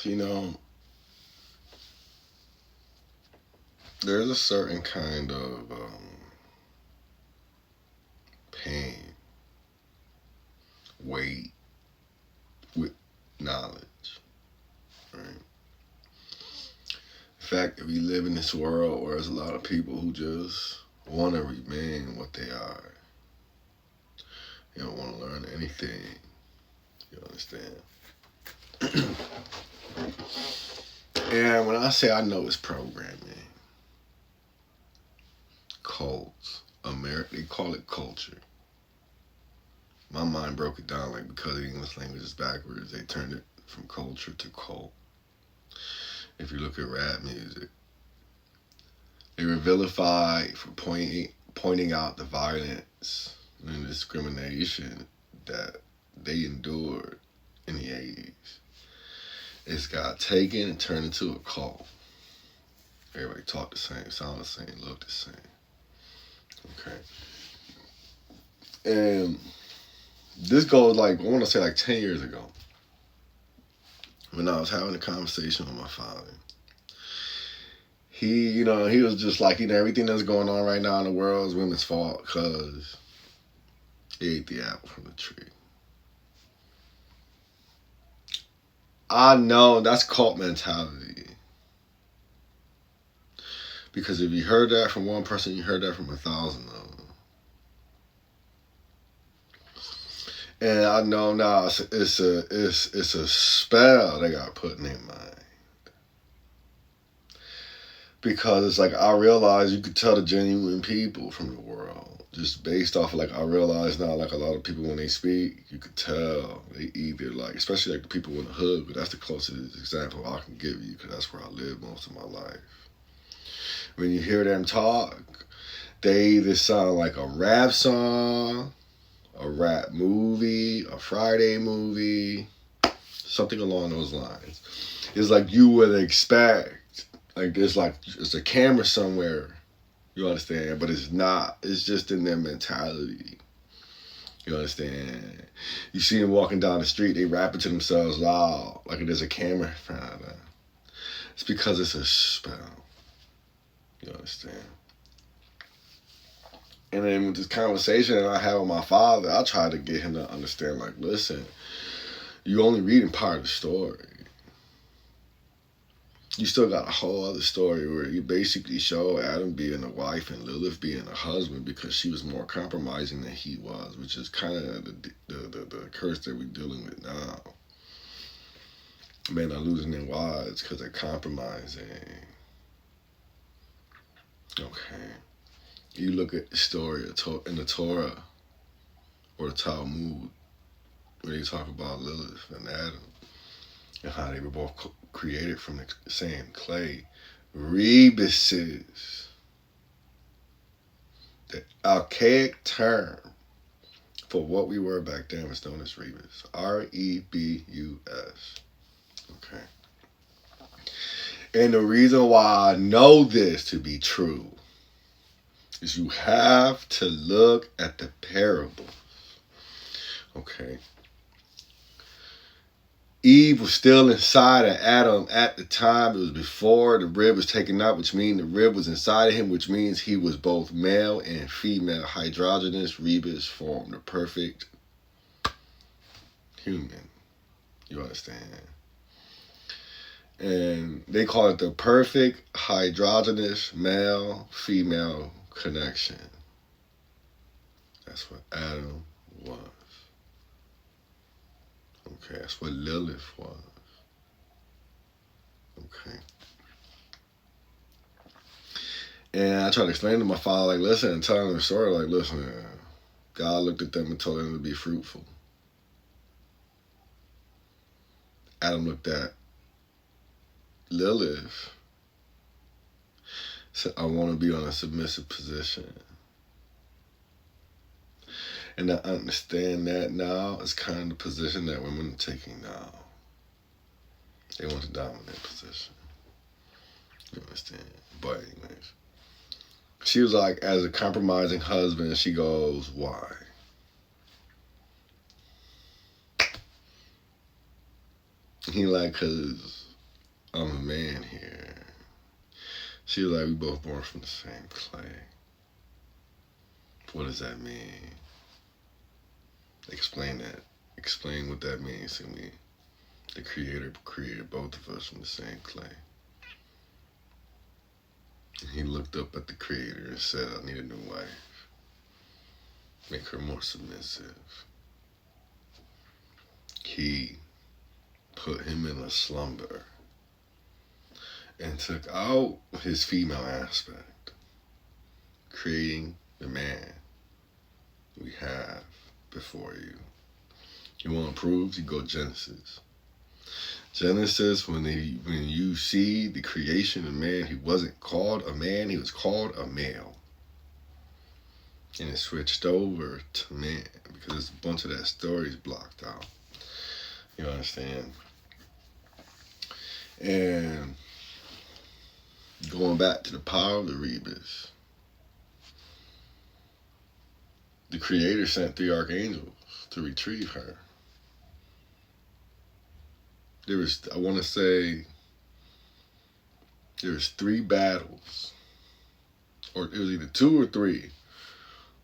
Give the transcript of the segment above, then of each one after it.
you know, there's a certain kind of pain, weight with knowledge, right? In fact, if we live in this world where there's a lot of people who just want to remain what they are, you don't want to learn anything, you understand? And when I say I know it's programming, cults, they call it culture. My mind broke it down like because the English language is backwards, they turned it from culture to cult. If you look at rap music, they were vilified for pointing out the violence and discrimination that they endured in the 80s. It's got taken and turned into a cult. Everybody talk the same, sound the same, look the same. Okay. And this goes like, I want to say like 10 years ago, when I was having a conversation with my father. He was just like, everything that's going on right now in the world is women's fault because they ate the apple from the tree. I know that's cult mentality. Because if you heard that from one person, you heard that from 1,000 of them. And I know now it's a spell they got put in their mind. Because it's like I realize you could tell the genuine people from the world. Just based off of like I realize now like a lot of people when they speak, you could tell they either like, especially like the people in the hood, but that's the closest example I can give you because that's where I lived most of my life. When you hear them talk, they either sound like a rap song, a rap movie, a Friday movie, something along those lines. It's like you would expect, like it's a camera somewhere, you understand, but it's not. It's just in their mentality. You understand? You see them walking down the street, they rapping to themselves loud, like there's a camera in front of them. It's because it's a spell. You understand? And then with this conversation that I had with my father, I tried to get him to understand, like, listen, you only reading part of the story. You still got a whole other story where you basically show Adam being a wife and Lilith being a husband because she was more compromising than he was, which is kind of the curse that we're dealing with now. Men are losing their wives because they're compromising. Okay. You look at the story in the Torah or the Talmud where they talk about Lilith and Adam and how they were both created from the same clay. Rebuses. The archaic term for what we were back then was known as rebus. R-E-B-U-S. Okay. And the reason why I know this to be true is you have to look at the parables. Okay. Eve was still inside of Adam at the time. It was before the rib was taken out, which means the rib was inside of him, which means he was both male and female. Hydrogenous rebus formed the perfect human. You understand? And they call it the perfect hydrogenous male-female connection. That's what Adam was. Okay, that's what Lilith was. Okay. And I tried to explain to my father, like, listen, and tell him the story, like, listen, God looked at them and told them to be fruitful. Adam looked at Lilith, said, I want to be on a submissive position. And I understand that now is kind of the position that women are taking now. They want to dominate position. You understand? But anyways, she was like, as a compromising husband, she goes, why? He like, cause I'm a man here. She was like, we both born from the same clay. What does that mean? Explain that. Explain what that means to me. The Creator created both of us from the same clay. And he looked up at the Creator and said, I need a new wife. Make her more submissive. He put him in a slumber and took out his female aspect, creating the man we have before you. You want proofs? You go Genesis. Genesis, when you see the creation of man, he wasn't called a man, he was called a male. And it switched over to man because a bunch of that story is blocked out. You understand? And going back to the power of the rebus, the Creator sent 3 archangels to retrieve her. There was 3 battles, or it was either 2 or 3.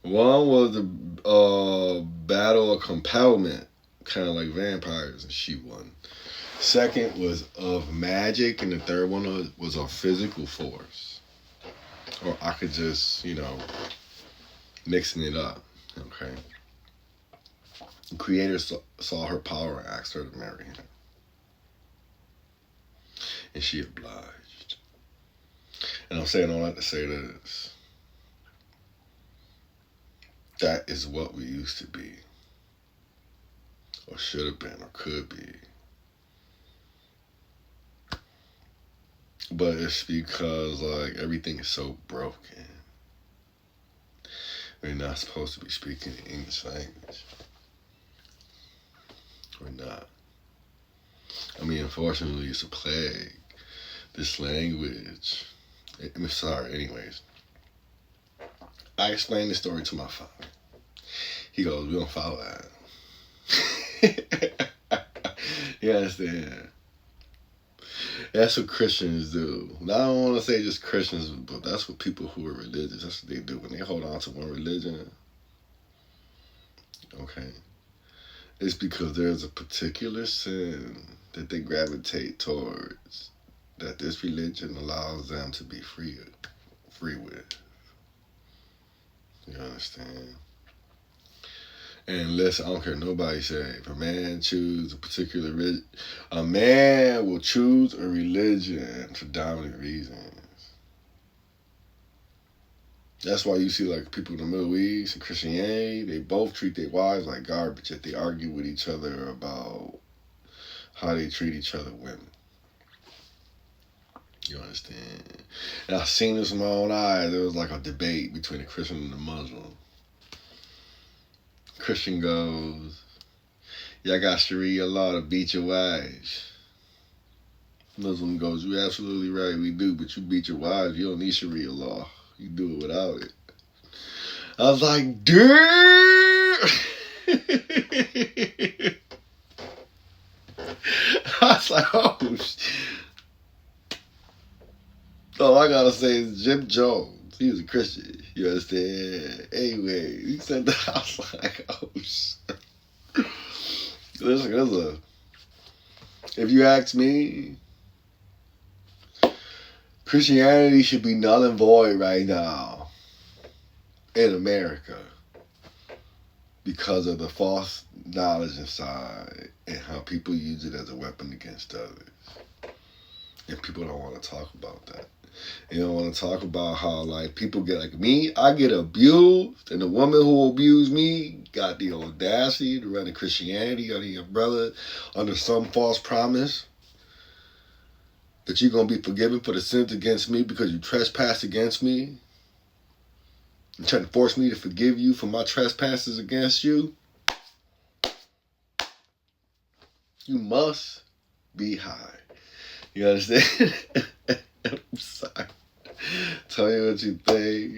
One was the battle of compellment, kind of like vampires, and she won. Second was of magic, and the third one was of physical force. Or I could just, mixing it up, okay? The Creator saw her power and asked her to marry him. And she obliged. And I'm saying all that to say this. That is what we used to be. Or should have been, or could be. But it's because, everything is so broken. We're not supposed to be speaking the English language. We're not. Unfortunately, it's a plague. This language. Anyways. I explained this story to my father. He goes, we don't follow that. You understand? That's what Christians do. Now, I don't want to say just Christians, but that's what people who are religious, that's what they do. When they hold on to one religion, okay, it's because there's a particular sin that they gravitate towards that this religion allows them to be free with. You understand? And listen, I don't care nobody say, if a man choose a particular religion, a man will choose a religion for dominant reasons. That's why you see people in the Middle East and Christianity, they both treat their wives like garbage, yet they argue with each other about how they treat each other women. You understand? And I've seen this with my own eyes. There was a debate between a Christian and a Muslim. Christian goes, y'all got Sharia law to beat your wives. Muslim goes, you're absolutely right, we do, but you beat your wives, you don't need Sharia law. You do it without it. I was like, dude! I was like, oh, all I gotta say is Jim Jones. He was a Christian. You understand? Anyway, he said that. I was like, oh, shit. Listen, if you ask me, Christianity should be null and void right now in America because of the false knowledge inside and how people use it as a weapon against others. And people don't want to talk about that. They don't want to talk about how people get me. I get abused, and the woman who abused me got the audacity to run a Christianity under your brother under some false promise that you're going to be forgiven for the sins against me because you trespassed against me. You're trying to force me to forgive you for my trespasses against you. You must be high. You understand? I'm sorry. Tell me what you think,